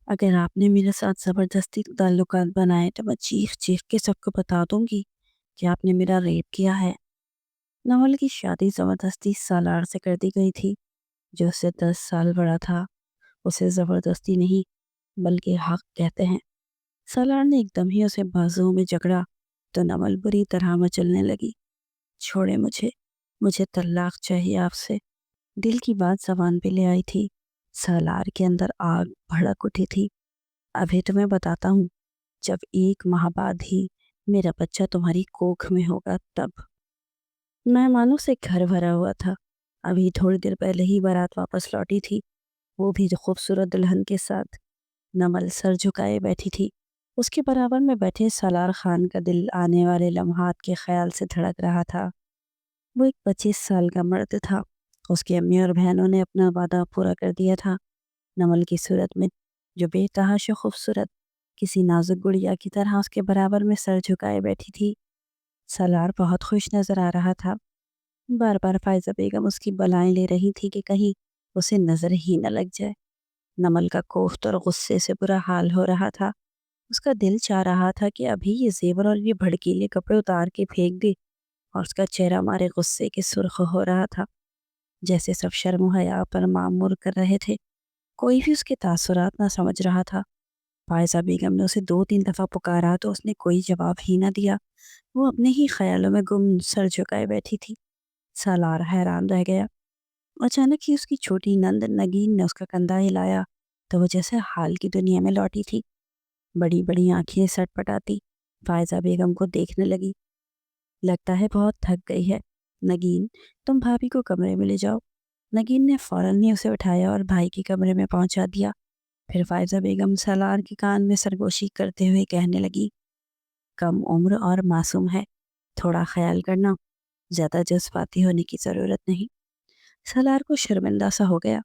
अगर आपने मेरे साथ ज़बरदस्ती ताल्लुकात बनाए तो मैं चीख-चीख के सबको बता दूँगी कि आपने मेरा रेप किया है। नवल की शादी ज़बरदस्ती सालार से कर दी गई थी, जो उससे 10 साल बड़ा था। उसे ज़बरदस्ती नहीं, बल्कि हक़ कहते हैं। सालार ने एकदम ही उसे बाजुओं में जकड़ा तो नवल बुरी तरह मचलने लगी। छोड़े मुझे, मुझे तलाक चाहिए आपसे। दिल की बात ज़बान पे ले आई थी। सालार के अंदर आग भड़क उठी थी। अभी तुम्हें बताता हूँ, जब 1 माह बाद ही मेरा बच्चा तुम्हारी कोख में होगा तब। मेहमानों से घर भरा हुआ था। अभी थोड़ी देर पहले ही बारात वापस लौटी थी, वो भी जो खूबसूरत दुल्हन के साथ। नमल सर झुकाए बैठी थी। उसके बराबर में बैठे सालार खान का दिल आने वाले लम्हात के ख्याल से धड़क रहा था। वो एक 25 साल का मर्द था। उसकी अम्मी और बहनों ने अपना वादा पूरा कर दिया था। नमल की सूरत में जो बेतहाशा खूबसूरत किसी नाजुक गुड़िया की तरह उसके बराबर में सर झुकाए बैठी थी। सालार बहुत खुश नजर आ रहा था। बार बार फायजा बेगम उसकी बलाएं ले रही थी कि कहीं उसे नजर ही न लग जाए। नमल का कोफ्त और गुस्से से बुरा हाल हो रहा था। उसका दिल चाह रहा था कि अभी ये जेवर और ये भड़कीले कपड़े उतार के फेंक दे, और उसका चेहरा मारे गुस्से के सुर्ख हो रहा था। जैसे सब शर्म हया पर मामूर कर रहे थे। कोई भी उसके तासुरात ना समझ रहा था। फायजा बेगम ने उसे 2-3 दफ़ा पुकारा तो उसने कोई जवाब ही ना दिया। वो अपने ही ख्यालों में गुम सर झुकाए बैठी थी। सालार हैरान रह गया। अचानक ही उसकी छोटी नंद नगीन ने उसका कंधा हिलाया तो वो जैसे हाल की दुनिया में लौटी थी। बड़ी बड़ी आंखें सटपटाती फायजा बेगम को देखने लगी। लगता है बहुत थक गई है। नगीन, तुम भाभी को कमरे में ले जाओ। नगीन ने फौरन ही उसे उठाया और भाई के कमरे में पहुंचा दिया। फिर फायजा बेगम सालार के कान में सरगोशी करते हुए कहने लगी, कम उम्र और मासूम है, थोड़ा ख्याल करना, ज्यादा जज्बाती होने की जरूरत नहीं। सालार को शर्मिंदा सा हो गया।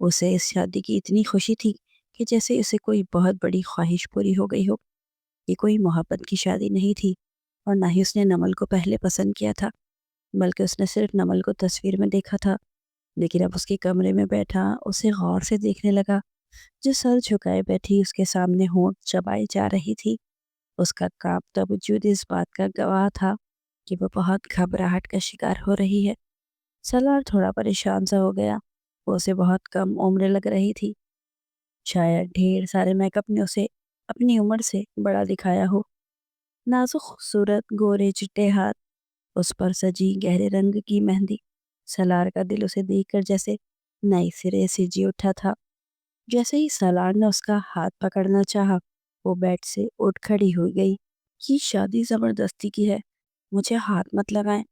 उसे इस शादी की इतनी खुशी थी कि जैसे उसे कोई बहुत बड़ी ख्वाहिश पूरी हो गई हो। ये कोई मोहब्बत की शादी नहीं थी, और ना ही उसने नमल को पहले पसंद किया था, बल्कि उसने सिर्फ नमल को तस्वीर में देखा था। लेकिन अब उसके कमरे में बैठा उसे गौर से देखने लगा, जो सर झुकाए बैठी उसके सामने होंठ चबाई जा रही थी। उसका कांपता वजूद इस बात का गवाह था कि वो बहुत घबराहट का शिकार हो रही है। सलार थोड़ा परेशान सा हो गया। वो उसे बहुत कम उम्र लग रही थी। शायद ढेर सारे मेकअप ने उसे अपनी उम्र से बड़ा दिखाया हो। नाजुक खूबसूरत गोरे चिट्टे हाथ, उस पर सजी गहरे रंग की मेहंदी। सलार का दिल उसे देखकर जैसे नए सिरे से जी उठा था। जैसे ही सलार ने उसका हाथ पकड़ना चाहा, वो बेड से उठ खड़ी हो गई। ये शादी जबरदस्ती की है, मुझे हाथ मत लगाएं,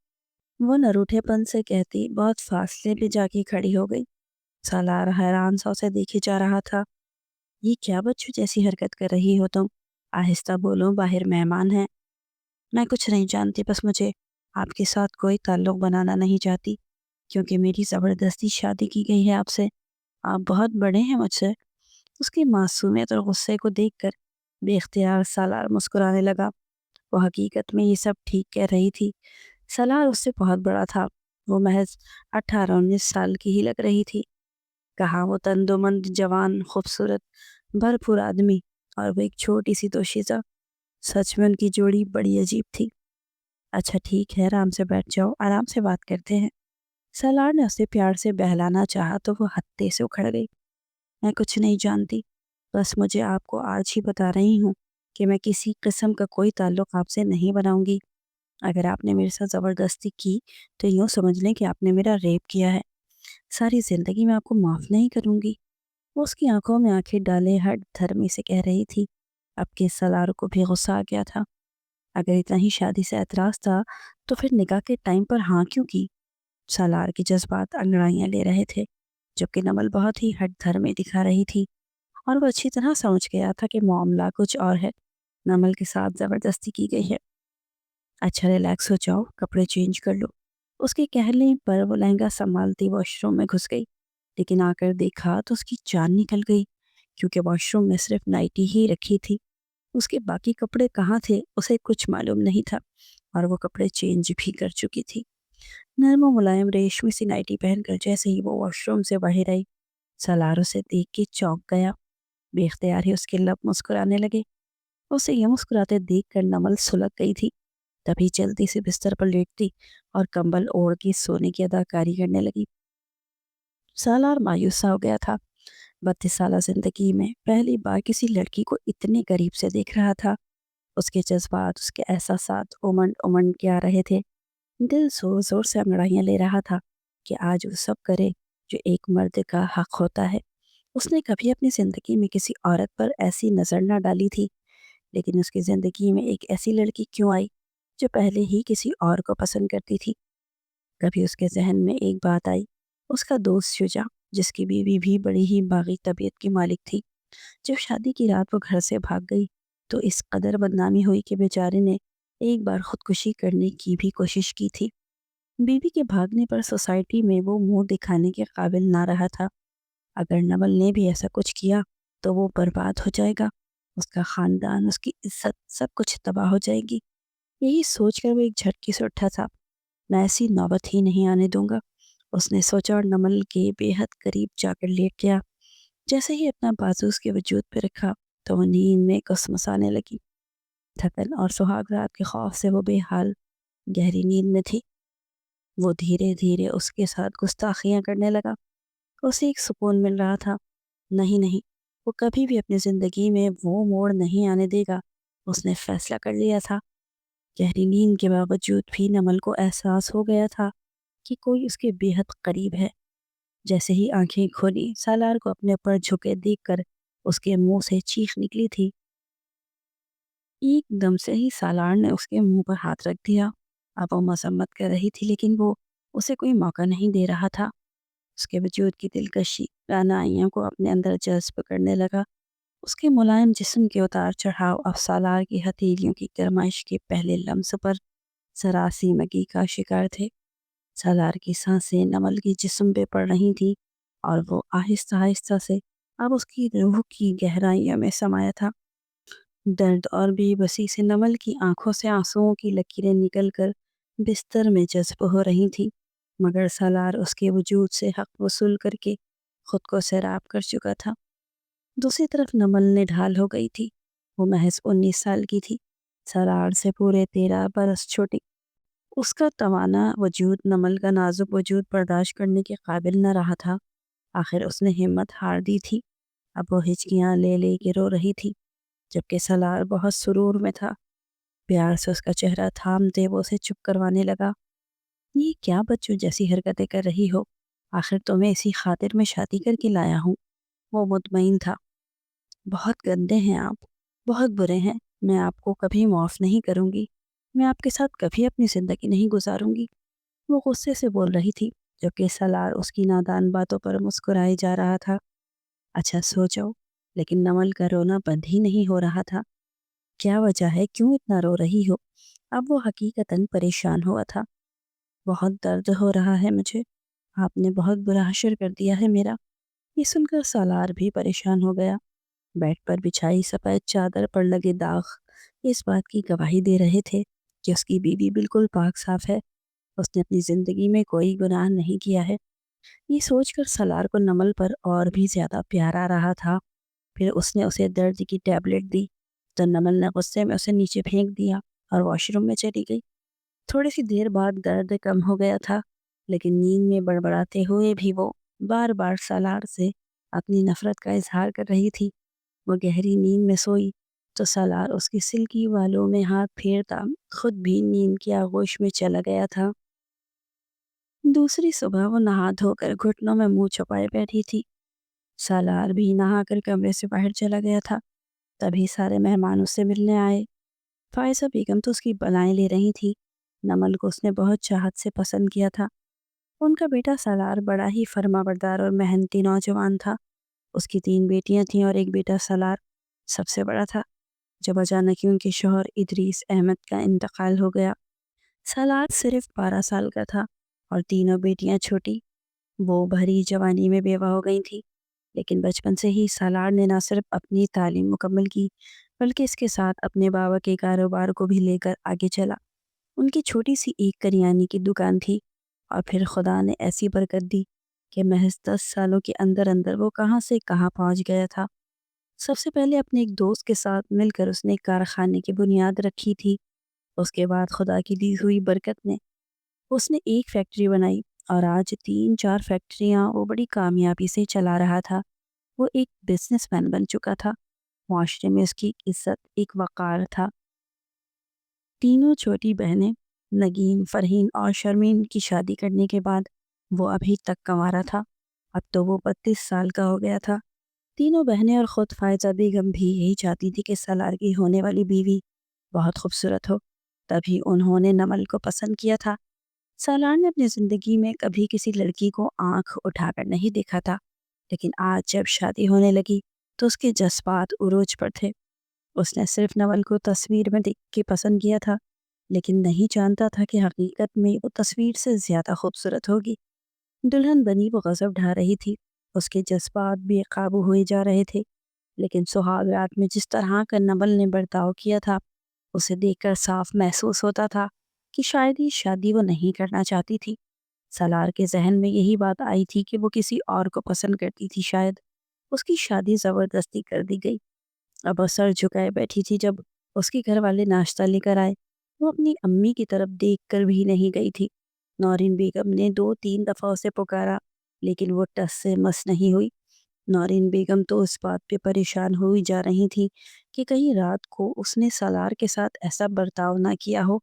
वो नरूठेपन से कहती बहुत फासले पे जाके खड़ी हो गई। सालार हैरान सा उसे देखे जा रहा था। ये क्या बच्चों जैसी हरकत कर रही हो तुम? आहिस्ता बोलो, बाहर मेहमान हैं। मैं कुछ नहीं जानती, बस मुझे आपके साथ कोई ताल्लुक बनाना नहीं चाहती, क्योंकि मेरी ज़बरदस्ती शादी की गई है आपसे। आप बहुत बड़े हैं मुझसे। उसकी मासूमियत और गुस्से को देखकर बेख्तियार सालार मुस्कुराने लगा। वो हकीकत में ये सब ठीक कह रही थी। सालार उससे बहुत बड़ा था। वो महज 18-19 साल की ही लग रही थी। कहाँ वो तंदुमंद जवान खूबसूरत भरपूर आदमी, और वो एक छोटी सी दोशीज़ा। सच में उनकी जोड़ी बड़ी अजीब थी। अच्छा ठीक है, आराम से बैठ जाओ, आराम से बात करते हैं। सालार ने उसे प्यार से बहलाना चाहा तो वो हत्थे से उखड़ गई। मैं कुछ नहीं जानती, बस मुझे आपको आज ही बता रही हूँ कि मैं किसी किस्म का कोई ताल्लुक आपसे नहीं बनाऊंगी। अगर आपने मेरे साथ ज़बरदस्ती की तो यूँ समझ लें कि आपने मेरा रेप किया है। सारी ज़िंदगी मैं आपको माफ़ नहीं करूँगी। वो उसकी आंखों में आंखें डाले हर धर्मी से कह रही थी। अब के सलार को भी गुस्सा आ गया था। अगर इतना ही शादी से एतराज़ था तो फिर निकाह के टाइम पर हाँ क्यों की? सालार के जज्बात अंगड़ाइयाँ ले रहे थे, जबकि नमल बहुत ही हठ धर्मी दिखा रही थी, और वो अच्छी तरह समझ गया था कि मामला कुछ और है। नमल के साथ ज़बरदस्ती की गई है। अच्छा रिलैक्स हो जाओ, कपड़े चेंज कर लो। उसके कहने पर वो लहंगा संभालती वॉशरूम में घुस गई, लेकिन आकर देखा तो उसकी जान निकल गई, क्योंकि वॉशरूम में सिर्फ नाइटी ही रखी थी। उसके बाकी कपड़े कहाँ थे उसे कुछ मालूम नहीं था, और वो कपड़े चेंज भी कर चुकी थी। नर्म और मुलायम रेशमी सी नाइटी पहनकर जैसे ही वो वॉशरूम से बाहर आई, सलार उसे देख के चौंक गया। بے اختیار ہی اس کے لب مسکرانے لگے۔ اسے یہ مسکراتے دیکھ کر نمل سلگ گئی تھی، تبھی جلدی سے بستر پر لیٹتی اور کمبل اوڑھ کے سونے کی اداکاری کرنے لگی۔ سالار مایوس سا ہو گیا تھا۔ 32 سالہ زندگی میں پہلی بار کسی لڑکی کو اتنے قریب سے دیکھ رہا تھا۔ اس کے جذبات، اس کے احساسات امنڈ امنڈ کے آ رہے تھے۔ دل زور زور سے انگڑائیاں لے رہا تھا کہ آج وہ سب کرے جو ایک مرد کا حق ہوتا ہے۔ اس نے کبھی اپنی زندگی میں کسی عورت پر ایسی نظر نہ ڈالی تھی، لیکن اس کی زندگی میں ایک ایسی لڑکی کیوں آئی جو پہلے ہی کسی اور کو پسند کرتی تھی؟ کبھی اس کے ذہن میں ایک بات آئی، اس کا دوست شجاع، جس کی بیوی بھی بڑی ہی باغی طبیعت کی مالک تھی۔ جب شادی کی رات وہ گھر سے بھاگ گئی تو اس قدر بدنامی ہوئی کہ بیچارے نے ایک بار خودکشی کرنے کی بھی کوشش کی تھی۔ بیوی کے بھاگنے پر سوسائٹی میں وہ منہ دکھانے کے قابل نہ رہا تھا۔ اگر نمل نے بھی ایسا کچھ کیا تو وہ برباد ہو جائے گا، اس کا خاندان، اس کی عزت، سب کچھ تباہ ہو جائے گی۔ یہی سوچ کر وہ ایک جھٹکے سے اٹھا تھا۔ میں ایسی نوبت ہی نہیں آنے دوں گا، اس نے سوچا اور نمل کے بے حد قریب جا کر لیٹ گیا۔ جیسے ہی اپنا بازو اس کے وجود پہ رکھا تو وہ نیند میں کسمسانے لگی۔ تھکن اور سہاگ رات کے خوف سے وہ بے حال گہری نیند میں تھی۔ وہ دھیرے دھیرے اس کے ساتھ گستاخیاں کرنے لگا۔ اسے ایک سکون مل رہا تھا۔ نہیں، وہ کبھی بھی اپنی زندگی میں وہ موڑ نہیں آنے دے گا۔ اس نے فیصلہ کر لیا تھا۔ گہری نیند کے باوجود بھی نمل کو احساس ہو گیا تھا کہ کوئی اس کے بے حد قریب ہے۔ جیسے ہی آنکھیں کھولی، سالار کو اپنے اوپر جھکے دیکھ کر اس کے منہ سے چیخ نکلی تھی۔ ایک دم سے ہی سالار نے اس کے منہ پر ہاتھ رکھ دیا۔ اب وہ مذمت کر رہی تھی لیکن وہ اسے کوئی موقع نہیں دے رہا تھا۔ اس کے وجود کی دلکشی رعنائیوں کو اپنے اندر جذب کرنے لگا۔ اس کے ملائم جسم کے اتار چڑھاؤ اب سالار کی ہتھیلیوں کی گرمائش کے پہلے لمس پر سراسی مگی کا شکار تھے۔ سالار کی سانسیں نمل کی جسم پہ پڑ رہی تھیں اور وہ آہستہ آہستہ سے اب اس کی روح کی گہرائیوں میں سمایا تھا۔ درد اور بے بسی سے نمل کی آنکھوں سے آنسوؤں کی لکیریں نکل کر بستر میں جذب ہو رہی تھیں، مگر سالار اس کے وجود سے حق وصول کر کے خود کو سیراب کر چکا تھا۔ دوسری طرف نمل نے ڈھال ہو گئی تھی۔ وہ محض 19 سال کی تھی، سالار سے پورے 13 برس چھوٹی۔ اس کا توانا وجود نمل کا نازک وجود برداشت کرنے کے قابل نہ رہا تھا۔ آخر اس نے ہمت ہار دی تھی۔ اب وہ ہچکیاں لے لے کے رو رہی تھی، جبکہ سالار بہت سرور میں تھا۔ پیار سے اس کا چہرہ تھامتے وہ اسے چپ کروانے لگا۔ یہ کیا بچوں جیسی حرکتیں کر رہی ہو؟ آخر تمہیں اسی خاطر میں شادی کر کے لایا ہوں۔ وہ مطمئن تھا۔ بہت گندے ہیں آپ، بہت برے ہیں، میں آپ کو کبھی معاف نہیں کروں گی، میں آپ کے ساتھ کبھی اپنی زندگی نہیں گزاروں گی، وہ غصے سے بول رہی تھی، جبکہ سالار اس کی نادان باتوں پر مسکرائے جا رہا تھا۔ اچھا سو جاؤ، لیکن نمل کا رونا بند ہی نہیں ہو رہا تھا۔ کیا وجہ ہے، کیوں اتنا رو رہی ہو؟ اب وہ حقیقتاً پریشان ہوا تھا۔ بہت درد ہو رہا ہے مجھے، آپ نے بہت برا حشر کر دیا ہے میرا۔ یہ سن کر سالار بھی پریشان ہو گیا۔ بیڈ پر بچھائی سفید چادر پر لگے داغ اس بات کی گواہی دے رہے تھے کہ اس کی بیوی بالکل پاک صاف ہے۔ اس نے اپنی زندگی میں کوئی گناہ نہیں کیا ہے۔ یہ سوچ کر سالار کو نمل پر اور بھی زیادہ پیار آ رہا تھا۔ پھر اس نے اسے درد کی ٹیبلٹ دی تو نمل نے غصے میں اسے نیچے پھینک دیا اور واش روم میں چلی گئی۔ تھوڑی سی دیر بعد درد کم ہو گیا تھا، لیکن نیند میں بڑبڑاتے ہوئے بھی وہ بار بار سالار سے اپنی نفرت کا اظہار کر رہی تھی۔ وہ گہری نیند میں سوئی تو سالار اس کی سلکی والوں میں ہاتھ پھیرتا خود بھی نیند کی آغوش میں چلا گیا تھا۔ دوسری صبح وہ نہا دھو کر گھٹنوں میں منہ چھپائے بیٹھی تھی۔ سالار بھی نہا کر کمرے سے باہر چلا گیا تھا۔ تبھی سارے مہمان اس سے ملنے آئے۔ فائزہ بیگم تو اس کی بلائیں لے رہی تھی۔ نمل کو اس نے بہت چاہت سے پسند کیا تھا۔ ان کا بیٹا سالار بڑا ہی فرما بردار اور محنتی نوجوان تھا۔ اس کی 3 بیٹیاں تھیں اور ایک بیٹا سالار سب سے بڑا تھا۔ جب اچانک ان کے شوہر ادریس احمد کا انتقال ہو گیا، سالار صرف 12 سال کا تھا اور تینوں بیٹیاں چھوٹی۔ وہ بھری جوانی میں بیوہ ہو گئی تھی، لیکن بچپن سے ہی سالار نے نہ صرف اپنی تعلیم مکمل کی بلکہ اس کے ساتھ اپنے بابا کے کاروبار کو بھی لے کر آگے چلا۔ ان کی چھوٹی سی ایک کریانے کی دکان تھی اور پھر خدا نے ایسی برکت دی کہ محض 10 سالوں کے اندر اندر وہ کہاں سے کہاں پہنچ گیا تھا۔ سب سے پہلے اپنے ایک دوست کے ساتھ مل کر اس نے ایک کارخانے کی بنیاد رکھی تھی۔ اس کے بعد خدا کی دی ہوئی برکت نے اس نے ایک فیکٹری بنائی، اور آج 3-4 فیکٹریاں وہ بڑی کامیابی سے چلا رہا تھا۔ وہ ایک بزنس مین بن چکا تھا۔ معاشرے میں اس کی عزت، ایک وقار تھا۔ تینوں چھوٹی بہنیں نگین، فرحین اور شرمین کی شادی کرنے کے بعد وہ ابھی تک کنوارا تھا۔ اب تو وہ 32 سال کا ہو گیا تھا۔ تینوں بہنیں اور خود فائزہ بیگم بھی یہی چاہتی تھی کہ سالار کی ہونے والی بیوی بہت خوبصورت ہو۔ تبھی انہوں نے نمل کو پسند کیا تھا۔ سالار نے اپنی زندگی میں کبھی کسی لڑکی کو آنکھ اٹھا کر نہیں دیکھا تھا، لیکن آج جب شادی ہونے لگی تو اس کے جذبات عروج پر تھے۔ اس نے صرف نمل کو تصویر میں دیکھ کے پسند کیا تھا، لیکن نہیں جانتا تھا کہ حقیقت میں وہ تصویر سے زیادہ خوبصورت ہوگی۔ دلہن بنی وہ غضب ڈھا رہی تھی، اس کے جذبات بے قابو ہوئے جا رہے تھے، لیکن سہاگ رات میں جس طرح کا نمل نے برتاؤ کیا تھا اسے دیکھ کر صاف محسوس ہوتا تھا کہ شاید یہ شادی وہ نہیں کرنا چاہتی تھی۔ سالار کے ذہن میں یہی بات آئی تھی کہ وہ کسی اور کو پسند کرتی تھی، شاید اس کی شادی زبردستی کر دی گئی۔ اب وہ سر جھکائے بیٹھی تھی جب اس کے گھر والے ناشتہ لے کر آئے۔ وہ اپنی امی کی طرف دیکھ کر بھی نہیں گئی تھی۔ نورین بیگم نے 2-3 دفعہ اسے پکارا، لیکن وہ ٹس سے مس نہیں ہوئی۔ نورین بیگم تو اس بات پہ پریشان ہوئی جا رہی تھی کہ کہیں رات کو اس نے سالار کے ساتھ ایسا برتاؤ نہ کیا ہو۔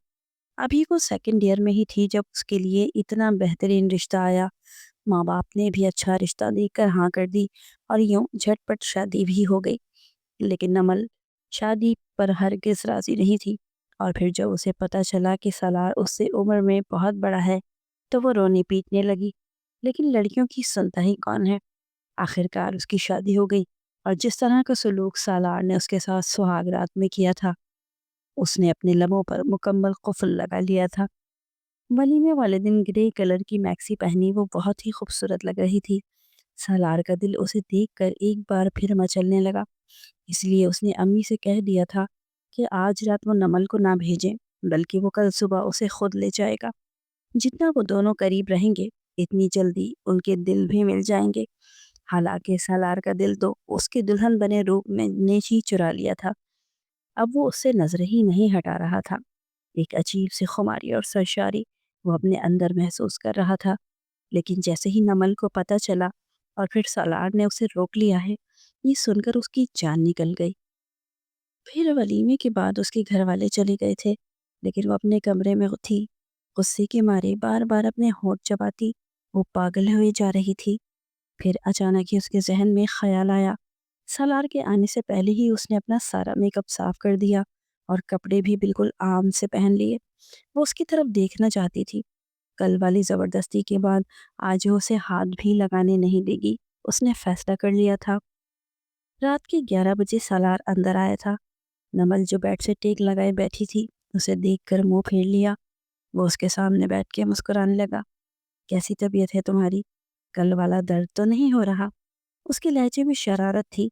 ابھی وہ 2nd ایئر میں ہی تھی جب اس کے لیے اتنا بہترین رشتہ آیا۔ ماں باپ نے بھی اچھا رشتہ دیکھ کر ہاں کر دی، اور یوں جھٹ پٹ شادی بھی ہو گئی۔ لیکن نمل شادی پر ہرگز راضی نہیں تھی، اور پھر جب اسے پتہ چلا کہ سالار اس سے عمر میں بہت بڑا ہے تو وہ رونے پیٹنے لگی۔ لیکن لڑکیوں کی سنتا ہی کون ہے؟ آخر کار اس کی شادی ہو گئی، اور جس طرح کا سلوک سالار نے اس کے ساتھ سہاگ رات میں کیا تھا اس نے اپنے لبوں پر مکمل قفل لگا لیا تھا۔ ولیمے والے دن گرے کلر کی میکسی پہنی وہ بہت ہی خوبصورت لگ رہی تھی۔ سالار کا دل اسے دیکھ کر ایک بار پھر مچلنے لگا، اس لیے اس نے امی سے کہہ دیا تھا کہ آج رات وہ نمل کو نہ بھیجیں، بلکہ وہ کل صبح اسے خود لے جائے گا۔ جتنا وہ دونوں قریب رہیں گے اتنی جلدی ان کے دل بھی مل جائیں گے۔ حالانکہ سالار کا دل تو اس کے دلہن بنے روپ میں نے ہی چرا لیا تھا۔ اب وہ اس سے نظر ہی نہیں ہٹا رہا تھا۔ ایک عجیب سی خماری اور سرشاری وہ اپنے اندر محسوس کر رہا تھا۔ لیکن جیسے ہی نمل کو پتہ چلا اور پھر سالار نے اسے روک لیا ہے، یہ سن کر اس کی جان نکل گئی۔ پھر ولیمے کے بعد اس کے گھر والے چلے گئے تھے، لیکن وہ اپنے کمرے میں تھی، غصے کے مارے بار بار اپنے ہونٹ چباتی وہ پاگل ہوئے جا رہی تھی۔ پھر اچانک ہی اس کے ذہن میں خیال آیا۔ سالار کے آنے سے پہلے ہی اس نے اپنا سارا میک اپ صاف کر دیا اور کپڑے بھی بالکل عام سے پہن لیے۔ وہ اس کی طرف دیکھنا چاہتی تھی۔ کل والی زبردستی کے بعد آج وہ اسے ہاتھ بھی لگانے نہیں دے گی، اس نے فیصلہ کر لیا تھا۔ رات کے 11 بجے سالار اندر آیا تھا۔ نمل جو بیڈ سے ٹیک لگائے بیٹھی تھی اسے دیکھ کر منہ پھیر لیا۔ وہ اس کے سامنے بیٹھ کے مسکرانے لگا۔ کیسی طبیعت ہے تمہاری؟ کل والا درد تو نہیں ہو رہا؟ اس کے لہجے میں شرارت تھی۔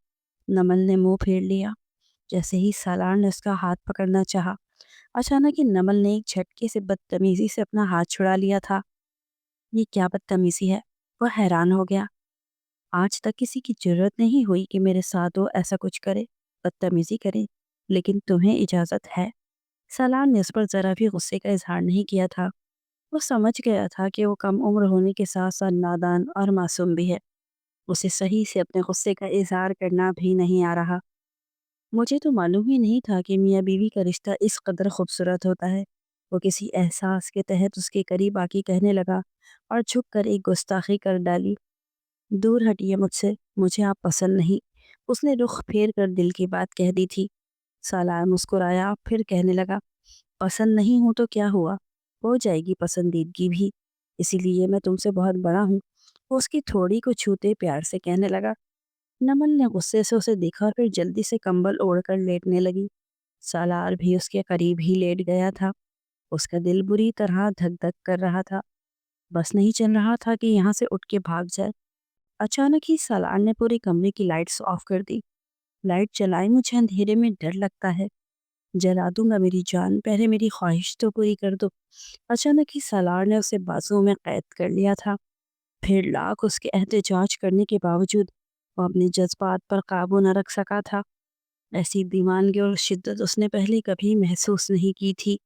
نمل نے منہ پھیر لیا۔ جیسے ہی سالار نے اس کا ہاتھ پکڑنا چاہا، اچانک ہی نمل نے ایک جھٹکے سے بدتمیزی سے اپنا ہاتھ چھڑا لیا تھا۔ یہ کیا بدتمیزی ہے؟ وہ حیران ہو گیا۔ آج تک کسی کی جرت نہیں ہوئی کہ میرے ساتھ وہ ایسا کچھ کرے، بدتمیزی کرے، لیکن تمہیں اجازت ہے؟ سالار نے اس پر ذرا بھی غصے کا اظہار نہیں کیا تھا۔ وہ سمجھ گیا تھا کہ وہ کم عمر ہونے کے ساتھ ساتھ نادان اور معصوم بھی ہے۔ اسے صحیح سے اپنے غصے کا اظہار کرنا بھی نہیں آ رہا۔ مجھے تو معلوم ہی نہیں تھا کہ میاں بیوی کا رشتہ اس قدر خوبصورت ہوتا ہے۔ وہ کسی احساس کے تحت اس کے قریب آ کے کہنے لگا اور جھک کر ایک گستاخی کر ڈالی۔ دور ہٹیے مجھ سے، مجھے آپ پسند نہیں۔ اس نے رخ پھیر کر دل کی بات کہہ دی تھی۔ سالار مسکرایا، پھر کہنے لگا، پسند نہیں ہوں تو کیا ہوا؟ ہو جائے گی پسندیدگی بھی، اسی لیے میں تم سے بہت بڑا ہوں۔ وہ اس کی تھوڑی کو چھوتے پیار سے کہنے لگا۔ نمل نے غصے سے اسے دیکھا اور پھر جلدی سے کمبل اوڑھ کر لیٹنے لگی۔ سالار بھی اس کے قریب ہی لیٹ گیا تھا۔ اس کا دل بری طرح دھک دھک کر رہا تھا، بس نہیں چل رہا تھا کہ یہاں سے اٹھ کے بھاگ جائے۔ اچانک ہی سالار نے پورے کمرے کی لائٹس آف کر دی۔ لائٹ جلائی، مجھے اندھیرے میں ڈر لگتا ہے۔ جلا دوں گا میری جان، پہلے میری خواہش تو پوری کر دو۔ اچانک ہی سالار نے اسے بازو میں قید کر لیا تھا۔ پھر لاکھ اس کے احتجاج کرنے کے باوجود وہ اپنے جذبات پر قابو نہ رکھ سکا تھا۔ ایسی دیوانگی اور شدت اس نے پہلے کبھی محسوس نہیں کی تھی۔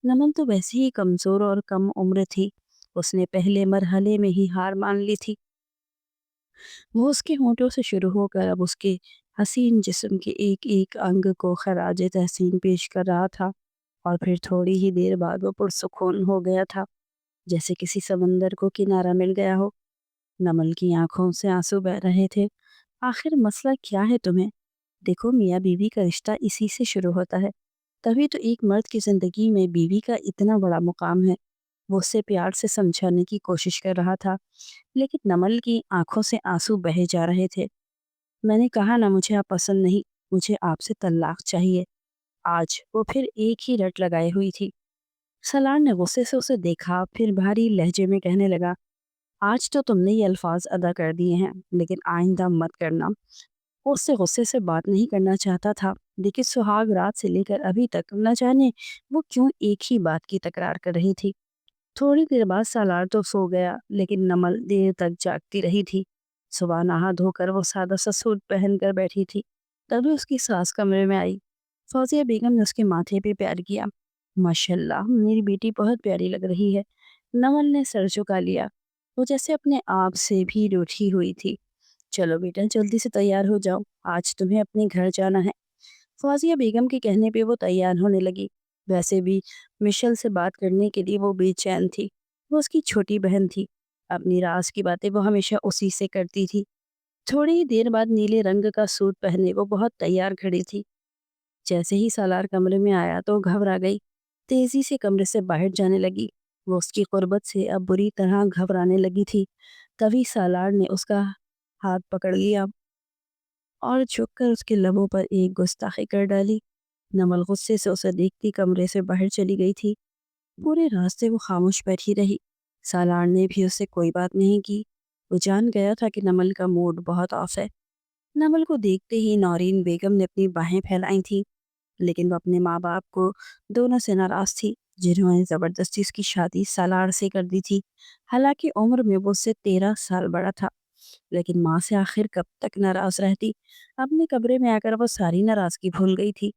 نمن تو ویسے ہی کمزور اور کم عمر تھی، اس نے پہلے مرحلے میں ہی ہار مان لی تھی۔ وہ اس کے ہونٹوں سے شروع ہو کر اب اس کے حسین جسم کے ایک ایک انگ کو خراج تحسین پیش کر رہا تھا، اور پھر تھوڑی ہی دیر بعد وہ پرسکون ہو گیا تھا، جیسے کسی سمندر کو کنارہ مل گیا ہو۔ نمل کی آنکھوں سے آنسو بہہ رہے تھے۔ آخر مسئلہ کیا ہے تمہیں؟ دیکھو، میاں بیوی کا رشتہ اسی سے شروع ہوتا ہے، تبھی تو ایک مرد کی زندگی میں بیوی کا اتنا بڑا مقام ہے۔ وہ اسے پیار سے سمجھانے کی کوشش کر رہا تھا، لیکن نمل کی آنکھوں سے آنسو بہے جا رہے تھے۔ میں نے کہا نا، مجھے آپ پسند نہیں، مجھے آپ سے طلاق چاہیے۔ آج وہ پھر ایک ہی رٹ لگائے ہوئی تھی۔ سالار نے غصے سے اسے دیکھا، پھر بھاری لہجے میں کہنے لگا، آج تو تم نے یہ الفاظ ادا کر دیے ہیں، لیکن آئندہ مت کرنا۔ وہ اس سے غصے سے بات نہیں کرنا چاہتا تھا، لیکن سہاگ رات سے لے کر ابھی تک نہ جانے وہ کیوں ایک ہی بات کی تکرار کر رہی تھی۔ تھوڑی دیر بعد سالار تو سو گیا، لیکن نمل دیر تک جاگتی رہی تھی۔ صبح نہا دھو کر وہ سادہ سا سوٹ پہن کر بیٹھی تھی، تبھی اس کی ساس کمرے میں آئی۔ فوزیہ بیگم نے اس کے ماتھے پہ پیار کیا۔ ماشاءاللہ، میری بیٹی بہت پیاری لگ رہی ہے۔ نمل نے سر جھکا لیا، وہ جیسے اپنے آپ سے بھی روٹھی ہوئی تھی۔ چلو بیٹا، جلدی سے تیار ہو جاؤ، آج تمہیں اپنے گھر جانا ہے۔ فوزیہ بیگم کے کہنے پہ وہ تیار ہونے لگی۔ ویسے بھی مشل سے بات کرنے کے لیے وہ بے چین تھی۔ وہ اس کی چھوٹی بہن تھی، اپنی راز کی باتیں وہ ہمیشہ اسی سے کرتی تھی۔ تھوڑی ہی دیر بعد نیلے رنگ کا سوٹ پہنے وہ بہت تیار کھڑی تھی۔ جیسے ہی سالار کمرے میں آیا تو گھبرا گئی، تیزی سے کمرے سے باہر جانے لگی۔ وہ اس کی قربت سے اب بری طرح گھبرانے لگی تھی۔ تبھی سالار نے اس کا ہاتھ پکڑ لیا اور جھک کر اس کے لبوں پر ایک گستاخی کر ڈالی۔ نمل غصے سے اسے دیکھتی کمرے سے باہر چلی گئی تھی۔ پورے راستے وہ خاموش بیٹھی رہی۔ سالار نے بھی اس سے کوئی بات نہیں کی۔ وہ جان گیا تھا کہ نمل کا موڈ بہت آف ہے۔ نمل کو دیکھتے ہی نورین بیگم نے اپنی باہیں پھیلائی تھیں، لیکن وہ اپنے ماں باپ کو دونوں سے ناراض تھی، جنہوں نے زبردستی اس کی شادی سالار سے کر دی تھی۔ حالانکہ عمر میں وہ اس سے 13 سال بڑا تھا، لیکن ماں سے آخر کب تک ناراض رہتی؟ اپنے کمرے میں آ کر وہ ساری ناراضگی بھول گئی تھی۔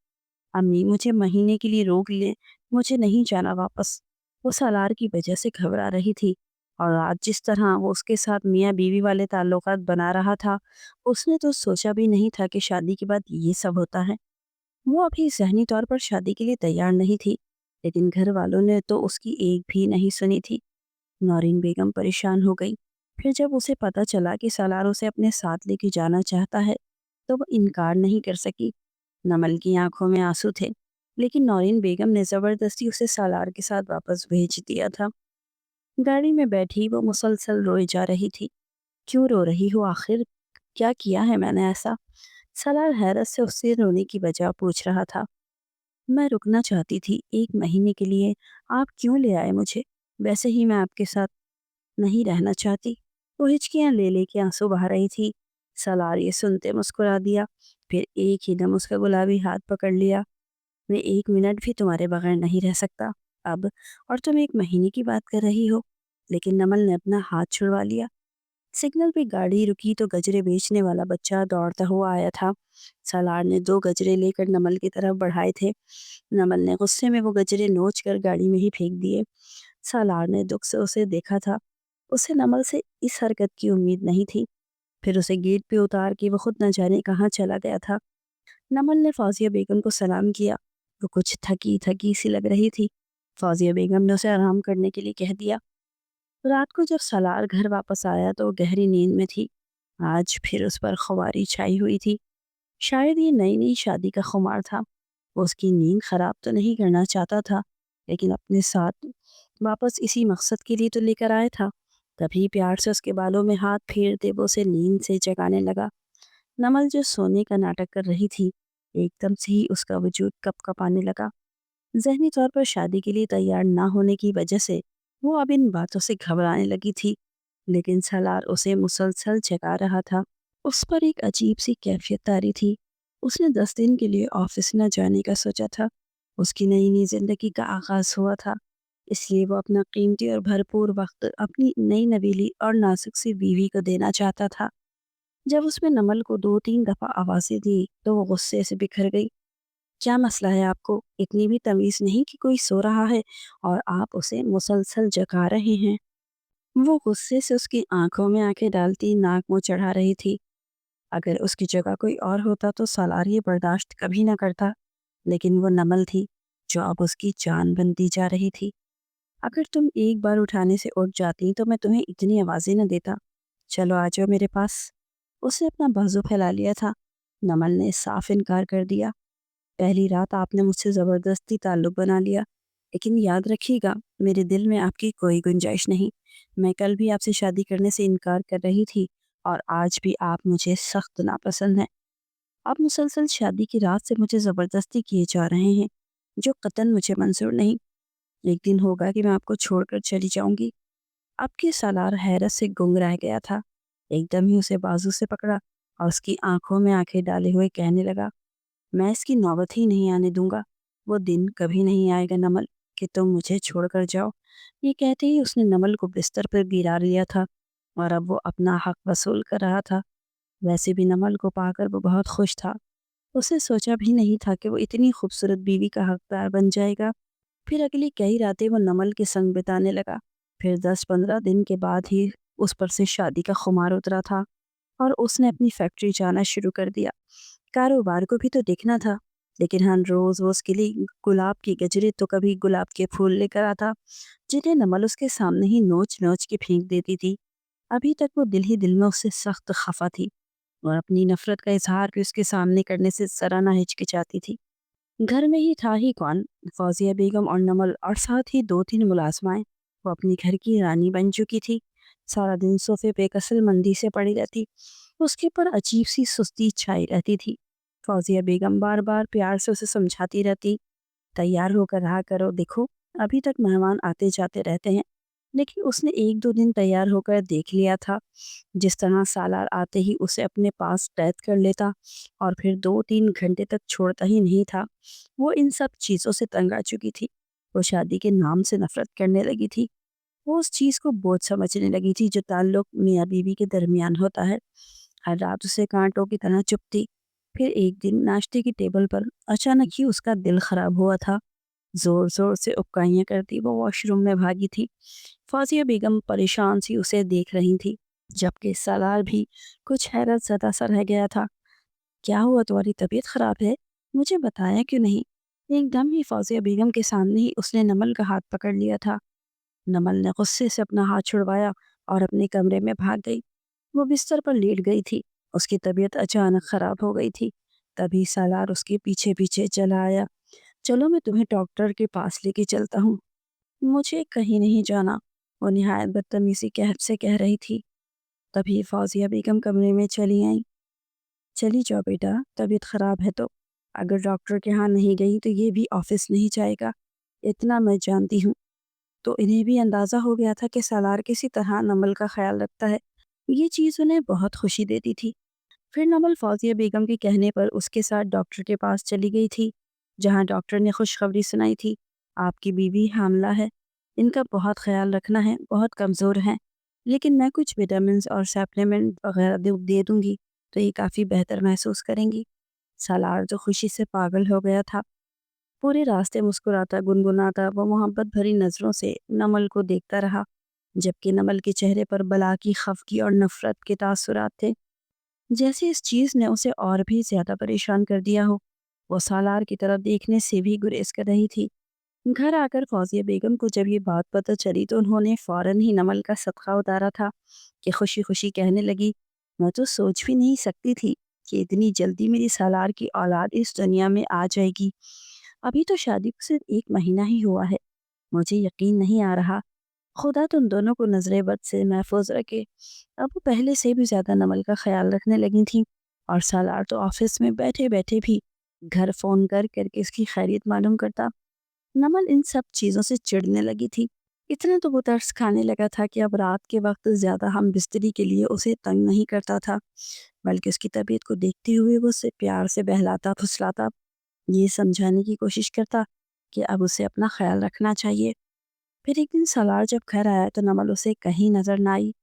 امی، مجھے مہینے کے لیے روک لیں، مجھے نہیں جانا واپس۔ وہ سالار کی وجہ سے گھبرا رہی تھی، اور آج جس طرح وہ اس کے ساتھ میاں بیوی والے تعلقات بنا رہا تھا، اس نے تو سوچا بھی نہیں تھا کہ شادی کے بعد یہ سب ہوتا ہے۔ وہ ابھی ذہنی طور پر شادی کے لیے تیار نہیں تھی، لیکن گھر والوں نے تو اس کی ایک بھی نہیں سنی تھی۔ نورین بیگم پریشان ہو گئی۔ پھر جب اسے پتہ چلا کہ سالار اسے اپنے ساتھ لے کے جانا چاہتا ہے، تو وہ انکار نہیں کر سکی۔ نمل کی آنکھوں میں آنسو تھے، لیکن نورین بیگم نے زبردستی اسے سالار کے ساتھ واپس بھیج دیا تھا۔ گاڑی میں بیٹھی وہ مسلسل روئی جا رہی تھی۔ کیوں رو رہی ہو آخر؟ کیا کیا ہے میں نے ایسا؟ سالار حیرت سے اس سے رونے کی وجہ پوچھ رہا تھا۔ میں رکنا چاہتی تھی 1 مہینے کے لیے، آپ کیوں لے آئے مجھے؟ ویسے ہی میں آپ کے ساتھ نہیں رہنا چاہتی۔ وہ ہچکیاں لے لے کے آنسو بہا رہی تھی۔ سالار یہ سنتے مسکرا دیا، پھر ایک ہی دم اس کا گلابی ہاتھ پکڑ لیا۔ میں 1 منٹ بھی تمہارے بغیر نہیں رہ سکتا اب، اور تم 1 مہینے کی بات کر رہی ہو؟ لیکن نمل نے اپنا ہاتھ چھڑوا لیا۔ سگنل پہ گاڑی رکی تو گجرے بیچنے والا بچہ دوڑتا ہوا آیا تھا۔ سالار نے 2 گجرے لے کر نمل کی طرف بڑھائے تھے۔ نمل نے غصے میں وہ گجرے نوچ کر گاڑی میں ہی پھینک دیے۔ سالار نے دکھ سے اسے دیکھا تھا۔ اسے نمل سے اس حرکت کی امید نہیں تھی۔ پھر اسے گیٹ پہ اتار کے وہ خود نہ جانے کہاں چلا گیا تھا۔ نمل نے فوزیہ بیگم کو سلام کیا۔ وہ کچھ تھکی تھکی سی لگ رہی تھی۔ فوزیہ بیگم نے اسے آرام کرنے کے لیے کہہ دیا۔ رات کو جب سالار گھر واپس آیا تو وہ گہری نیند میں تھی۔ آج پھر اس پر خماری چھائی ہوئی تھی۔ شاید یہ نئی نئی شادی کا خمار تھا۔ وہ اس کی نیند خراب تو نہیں کرنا چاہتا تھا، لیکن اپنے ساتھ واپس اسی مقصد کے لیے تو لے کر آیا تھا۔ تبھی پیار سے اس کے بالوں میں ہاتھ پھیرتے وہ اسے نیند سے جگانے لگا۔ نمل جو سونے کا ناٹک کر رہی تھی، ایک دم سے ہی اس کا وجود کپ کپانے لگا۔ ذہنی طور پر شادی کے لیے تیار نہ ہونے کی وجہ سے وہ اب ان باتوں سے گھبرانے لگی تھی، لیکن سالار اسے مسلسل جگا رہا تھا۔ اس پر ایک عجیب سی کیفیت طاری تھی۔ اس نے 10 دن کے لیے آفس نہ جانے کا سوچا تھا۔ اس کی نئی نئی زندگی کا آغاز ہوا تھا، اس لیے وہ اپنا قیمتی اور بھرپور وقت اپنی نئی نویلی اور نازک سی بیوی کو دینا چاہتا تھا۔ जब उसने नमल को 2-3 दफ़ा आवाज़ें दी तो वो गुस्से से बिखर गई। क्या मसला है आपको? इतनी भी तमीज़ नहीं कि कोई सो रहा है और आप उसे मुसलसल जगा रहे हैं। वो गुस्से से उसकी आंखों में आंखें डालती नाक मुंह चढ़ा रही थी। अगर उसकी जगह कोई और होता तो सालार ये बर्दाश्त कभी ना करता, लेकिन वो नमल थी जो अब उसकी जान बनती जा रही थी। अगर तुम एक बार उठाने से उठ जाती तो मैं तुम्हें इतनी आवाज़ें न देता। चलो आ जाओ मेरे पास। उसने अपना बाजू फैला लिया था। नमल ने साफ इनकार कर दिया। पहली रात आपने मुझसे ज़बरदस्ती ताल्लुक़ बना लिया, लेकिन याद रखिएगा मेरे दिल में आपकी कोई गुंजाइश नहीं। मैं कल भी आपसे शादी करने से इनकार कर रही थी और आज भी आप मुझे सख्त नापसंद हैं। आप मुसलसल शादी की रात से मुझे ज़बरदस्ती किए जा रहे हैं, जो कतन मुझे मंजूर नहीं। एक दिन होगा कि मैं आपको छोड़कर चली जाऊंगी। आपकी सालार हैरत से गुंग रह गया था। एकदम ही उसे बाजू से पकड़ा और उसकी आंखों में आंखें डाले हुए कहने लगा, मैं इसकी नौबत ही नहीं आने दूंगा। वो दिन कभी नहीं आएगा नमल कि तुम मुझे छोड़कर जाओ। ये कहते ही उसने नमल को बिस्तर पर गिरा लिया था और अब वो अपना हक वसूल कर रहा था। वैसे भी नमल को पाकर वो बहुत खुश था। उसने सोचा भी नहीं था कि वो इतनी खूबसूरत बीवी का हकदार बन जाएगा। फिर अगली कई रातें वो नमल के संग बिताने लगा। फिर 10-15 दिन के बाद ही उस पर से शादी का खुमार उतरा था और उसने अपनी फैक्ट्री जाना शुरू कर दिया। कारोबार को भी तो देखना था, लेकिन हाँ रोज़ वो उसके लिए गुलाब की गजरे तो कभी गुलाब के फूल लेकर आता, जिन्हें नमल उसके सामने ही नोच-नोच के फेंक देती थी। अभी तक वो दिल ही दिल में उससे सख्त खफा थी और अपनी नफ़रत का इज़हार भी उसके सामने करने से ज़रा ना हिचकिचाती थी। घर में ही था ही कौन, फौजिया बेगम और नमल और साथ ही 2-3 मुलाज़माएँ। वो अपनी घर की रानी बन चुकी थी। सारा दिन सोफ़े पे कसल-मंदी से पड़ी रहती। उसके ऊपर अजीब-सी सुस्ती छाई रहती थी। फौजिया बेगम बार-बार प्यार से उसे समझाती रहती, तैयार होकर रहा करो, देखो अभी तक मेहमान आते-जाते रहते हैं। लेकिन उसने 1-2 दिन तैयार होकर देख लिया था, जिस तरह सालार आते ही उसे अपने पास कैद कर लेता और फिर 2-3 घंटे तक छोड़ता ही नहीं था। वो इन सब चीज़ों से तंग आ चुकी थी। वो शादी के नाम से नफ़रत करने लगी थी। वो उस चीज़ को बोझ समझने लगी थी जो ताल्लुक़ मियाँ-बीवी के दरमियान होता है। हर रात उसे कांटों की तरह चुभती। फिर एक दिन नाश्ते की टेबल पर अचानक ही उसका दिल ख़राब हुआ था। ज़ोर-ज़ोर से उबकाइयाँ करती वो वॉशरूम में भागी थी। फौजिया बेगम परेशान सी उसे देख रही थी, जबकि सालार भी कुछ हैरत ज़दा सा रह गया था। क्या हुआ, तुम्हारी तबीयत ख़राब है? मुझे बताया क्यों नहीं? एकदम ही फौजिया बेगम के सामने ही उसने नमल का हाथ पकड़ लिया था। नमल ने गुस्से से अपना हाथ छुड़वाया और अपने कमरे में भाग गई। वो बिस्तर पर लेट गई थी। उसकी तबीयत अचानक ख़राब हो गई थी। तभी सालार उसके पीछे-पीछे चला आया। चलो मैं तुम्हें डॉक्टर के पास लेके चलता हूँ। मुझे कहीं नहीं जाना, वो निहायत बदतमीज़ी से कह रही थी। तभी फौजिया बेगम कमरे में चली आईं। चली जाओ बेटा, तबीयत ख़राब है तो। अगर डॉक्टर के यहाँ नहीं गई तो ये भी ऑफ़िस नहीं जाएगा, इतना मैं जानती हूँ। तो इन्हें भी अंदाज़ा हो गया था कि सालार किसी तरह नमल का ख़्याल रखता है। ये चीज़ उन्हें बहुत खुशी देती थी। फिर नमल फौजिया बेगम के कहने पर उसके साथ डॉक्टर के पास चली गई थी, जहाँ डॉक्टर ने खुशखबरी सुनाई थी, आपकी बीवी हामला है। इनका बहुत ख्याल रखना है, बहुत कमज़ोर हैं। लेकिन मैं कुछ विटामिन्स और सप्लीमेंट वगैरह दे दूंगी, तो ये काफ़ी बेहतर महसूस करेंगी। सालार जो खुशी से पागल हो गया था, पूरे रास्ते मुस्कुराता गुनगुनाता वो मोहब्बत भरी नज़रों से नमल को देखता रहा, जबकि नमल के चेहरे पर बला की खफगी और नफ़रत के तासुरात थे। जैसे इस चीज़ ने उसे और भी ज़्यादा परेशान कर दिया हो। वो सालार की तरफ देखने से भी गुरेज कर रही थी। घर आकर फौजिया बेगम को जब ये बात पता चली तो उन्होंने फ़ौरन ही नमल का सदका उतारा था कि खुशी-खुशी कहने लगी, मैं तो सोच भी नहीं सकती थी कि इतनी जल्दी मेरी सालार की औलाद इस दुनिया में आ जाएगी। अभी तो शादी को सिर्फ 1 महीना ही हुआ है। मुझे यकीन नहीं आ रहा। खुदा तुम दोनों को नज़रे बद से महफूज रखे। अब वो पहले से भी ज़्यादा नमल का ख्याल रखने लगी थी और सालार तो ऑफिस में बैठे-बैठे भी घर फ़ोन कर करके इसकी खैरियत मालूम करता। नमल इन सब चीज़ों से चिढ़ने लगी थी। इतना तो वो तरस खाने लगा था कि अब रात के वक्त ज़्यादा हम बिस्तरी के लिए उसे तंग नहीं करता था, बल्कि उसकी तबीयत को देखते हुए वो उसे प्यार से बहलाता फुसलाता, ये समझाने की कोशिश करता कि अब उसे अपना ख्याल रखना चाहिए। फिर एक दिन सालार जब घर आया तो नमल उसे कहीं नजर न आई।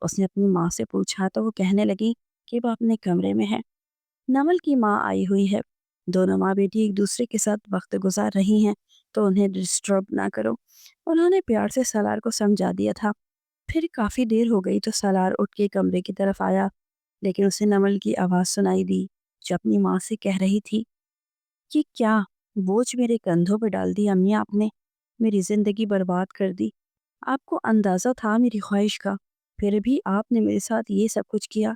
उसने अपनी माँ से पूछा तो वो कहने लगी کہ वो अपने कमरे में है। नमल की माँ आई हुई है। दोनों माँ बेटी एक दूसरे के साथ वक्त गुजार रही हैं, तो उन्हें डिस्टर्ब ना करो। उन्होंने प्यार से सालार को समझा दिया था। फिर काफ़ी देर हो गई तो सालार उठ के कमरे की तरफ आया, लेकिन उसे नमल की आवाज़ सुनाई दी, जो अपनी माँ से कह रही थी कि क्या बोझ मेरे कंधों पर डाल दी अम्मी आपने, मेरी ज़िंदगी बर्बाद कर दी। आपको अंदाज़ा था मेरी ख्वाहिश का, फिर भी आपने मेरे साथ ये सब कुछ किया।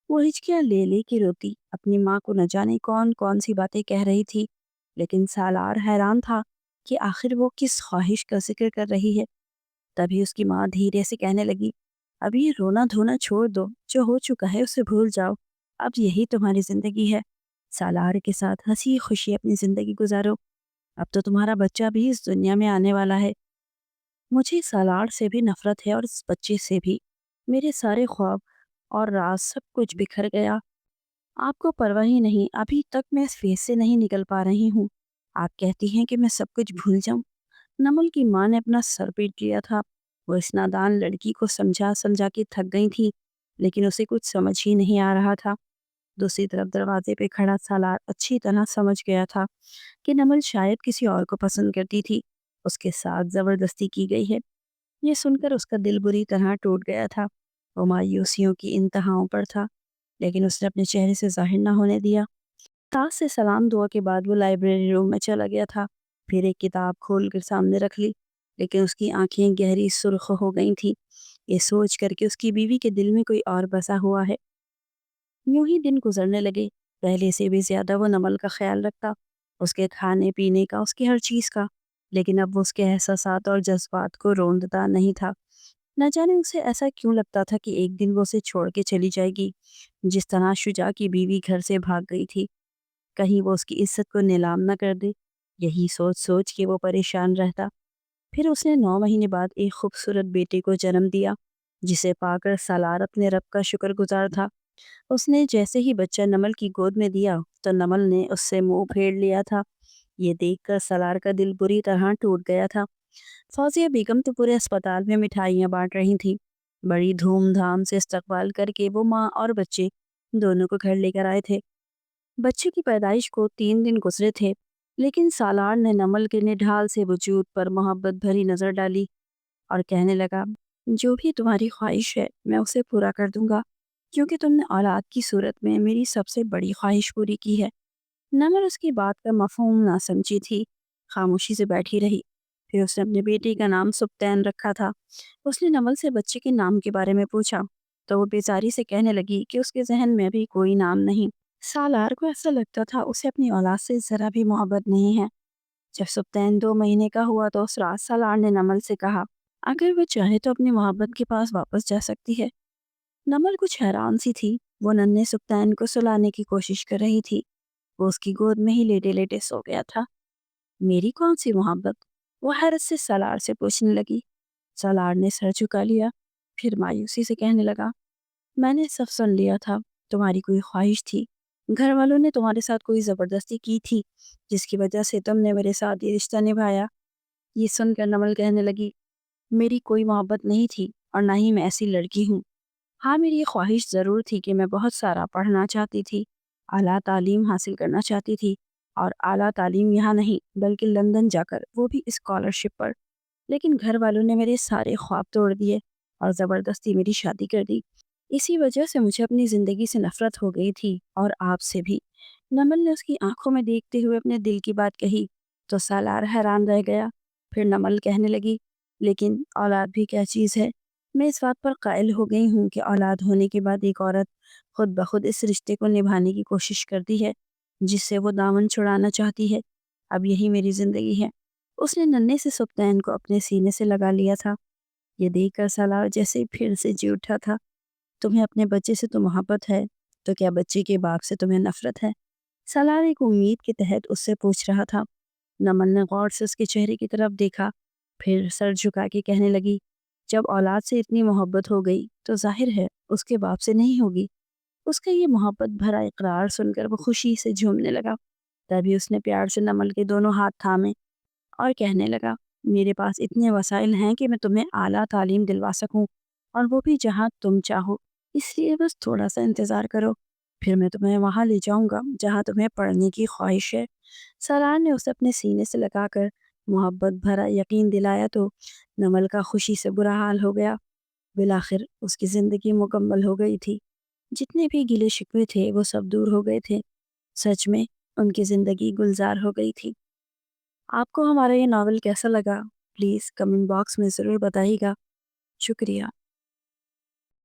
वो हिचकियाँ ले ले के रोती अपनी माँ को न जाने कौन कौन सी बातें कह रही थी, लेकिन सालार हैरान था कि आखिर वो किस ख्वाहिश का जिक्र कर रही है। तभी उसकी माँ धीरे से कहने लगी, अब ये रोना धोना छोड़ दो, जो हो चुका है उसे भूल जाओ। अब यही तुम्हारी जिंदगी है। सालार के साथ हंसी खुशी अपनी जिंदगी गुजारो। अब तो तुम्हारा बच्चा भी इस दुनिया में आने वाला है। मुझे सालार से भी नफरत है और इस बच्चे से भी। मेरे सारे ख्वाब और राज सब कुछ बिखर गया। आपको परवाह ही नहीं, अभी तक मैं इस फेस से नहीं निकल पा रही हूँ। आप कहती हैं कि मैं सब कुछ भूल जाऊं। नमल की माँ ने अपना सर पीट लिया था। वो इस नादान लड़की को समझा समझा के थक गई थी, लेकिन उसे कुछ समझ ही नहीं आ रहा था। दूसरी तरफ दरवाजे पे खड़ा सालार अच्छी तरह समझ गया था कि नमल शायद किसी और को पसंद करती थी। उसके साथ जबरदस्ती की गई है। ये सुनकर उसका दिल बुरी तरह टूट गया था। वो मायूसियों की इंतहाओं पर था, लेकिन उसने अपने चेहरे से जाहिर न होने दिया। ताज से सलाम दुआ के बाद वो लाइब्रेरी रूम में चला गया था। फिर एक किताब खोल कर सामने रख ली, लेकिन उसकी आंखें गहरी सुर्ख हो गई थी, ये सोच कर कि उसकी बीवी के दिल में कोई और बसा हुआ है। यूं ही दिन गुजरने लगे। पहले से भी ज्यादा वो नमल का ख्याल रखता, उसके खाने पीने का, उसकी हर चीज़ का। लेकिन अब वो उसके एहसासात और जज्बात को रोंदता नहीं था। न जाने उसे ऐसा क्यों लगता था कि एक दिन वो उसे छोड़ के चली जाएगी, जिस तरह शुजा की बीवी घर से भाग गई थी। कहीं वो उसकी इज्जत को नीलाम न कर दे। यही सोच सोच के वो परेशान रहता। फिर उसने 9 महीने बाद एक खूबसूरत बेटे को जन्म दिया, जिसे पाकर सालार अपने रब का शुक्रगुजार था। उसने जैसे ही बच्चा नमल की गोद में दिया, तो नमल ने उससे मुंह फेर लिया था। ये देखकर सलार का दिल बुरी तरह टूट गया था। फौजिया बेगम तो पूरे अस्पताल में मिठाइयाँ बांट रही थी। बड़ी धूमधाम से इस्तकबाल करके वो माँ और बच्चे दोनों को घर लेकर आए थे। बच्चे की पैदाइश को 3 दिन गुजरे थे, लेकिन सालार ने नमल के निढाल से वजूद पर मोहब्बत भरी नजर डाली और कहने लगा, जो भी तुम्हारी ख्वाहिश है मैं उसे पूरा कर दूंगा, क्योंकि तुमने औलाद की सूरत में मेरी सबसे बड़ी ख्वाहिश पूरी की है। नमल उसकी बात का मफहूम ना समझी थी, खामोशी से बैठी रही। फिर उसने अपने बेटे का नाम सुप्तैन रखा था। उसने नमल से बच्चे के नाम के बारे में पूछा, तो वो बेचारी से कहने लगी कि उसके जहन में भी कोई नाम नहीं। सालार को ऐसा लगता था उसे अपनी औलाद से ज़रा भी मोहब्बत नहीं है। जब सुप्तैन 2 महीने का हुआ तो उस रात सालार ने नमल से कहा, अगर वो चाहे तो अपनी मोहब्बत के पास वापस जा सकती है। नमल कुछ हैरान सी थी। वो नन्हे सुप्तैन को सुलाने की कोशिश कर रही थी। वो उसकी गोद में ही लेटे लेटे सो गया था। मेरी कौन सी मोहब्बत? वो हैरत से सालार से पूछने लगी। सालार ने सर झुका लिया, फिर मायूसी से कहने लगा, मैंने सब सुन लिया था। तुम्हारी कोई ख्वाहिश थी। घर वालों ने तुम्हारे साथ कोई ज़बरदस्ती की थी, जिसकी वजह से तुमने मेरे साथ ये रिश्ता निभाया। ये सुनकर नमल कहने लगी, मेरी कोई मोहब्बत नहीं थी और ना ही मैं ऐसी लड़की हूँ। हाँ, मेरी ये ख्वाहिश ज़रूर थी कि मैं बहुत सारा पढ़ना चाहती थी, आला तालीम हासिल करना चाहती थी, और आला तालीम यहाँ नहीं बल्कि लंदन जाकर, वो भी स्कॉलरशिप पर। लेकिन घर वालों ने मेरे सारे ख्वाब तोड़ दिए और ज़बरदस्ती मेरी शादी कर दी। इसी वजह से मुझे अपनी ज़िंदगी से नफ़रत हो गई थी, और आपसे भी। नमल ने उसकी आंखों में देखते हुए अपने दिल की बात कही, तो सालार हैरान रह गया। फिर नमल कहने लगी, लेकिन औलाद भी क्या चीज़ है। मैं इस बात पर कायल हो गई हूँ कि औलाद होने के बाद एक औरत खुद ब खुद इस रिश्ते को निभाने की कोशिश करती है, जिससे वो दामन छुड़ाना चाहती है। अब यही मेरी ज़िंदगी है। उसने नन्हे से सुप्तैन को अपने सीने से लगा लिया था। ये देखकर सालार जैसे ही फिर से जी उठा था। तुम्हें अपने बच्चे से तो मोहब्बत है, तो क्या बच्चे के बाप से तुम्हें नफरत है? सालार एक उम्मीद के तहत उससे पूछ रहा था। नमल ने गौर से उसके चेहरे की तरफ देखा, फिर सर झुका के कहने लगी, जब औलाद से इतनी मोहब्बत हो गई तो जाहिर है उसके बाप से नहीं होगी। उसका ये मोहब्बत भरा इकरार सुनकर वो खुशी से झूमने लगा। तभी उसने प्यार से नमल के दोनों हाथ थामे और कहने लगा, मेरे पास इतने वसाइल हैं कि मैं तुम्हें आला तालीम दिलवा सकूं, और वो भी जहां तुम चाहो। اس لیے بس تھوڑا سا انتظار کرو، پھر میں تمہیں وہاں لے جاؤں گا جہاں تمہیں پڑھنے کی خواہش ہے۔ سالار نے اسے اپنے سینے سے لگا کر محبت بھرا یقین دلایا تو نمل کا خوشی سے برا حال ہو گیا۔ بالآخر اس کی زندگی مکمل ہو گئی تھی۔ جتنے بھی گلے شکوے تھے وہ سب دور ہو گئے تھے۔ سچ میں ان کی زندگی گلزار ہو گئی تھی۔ آپ کو ہمارا یہ ناول کیسا لگا؟ پلیز کمنٹ باکس میں ضرور بتائیے گا۔ شکریہ۔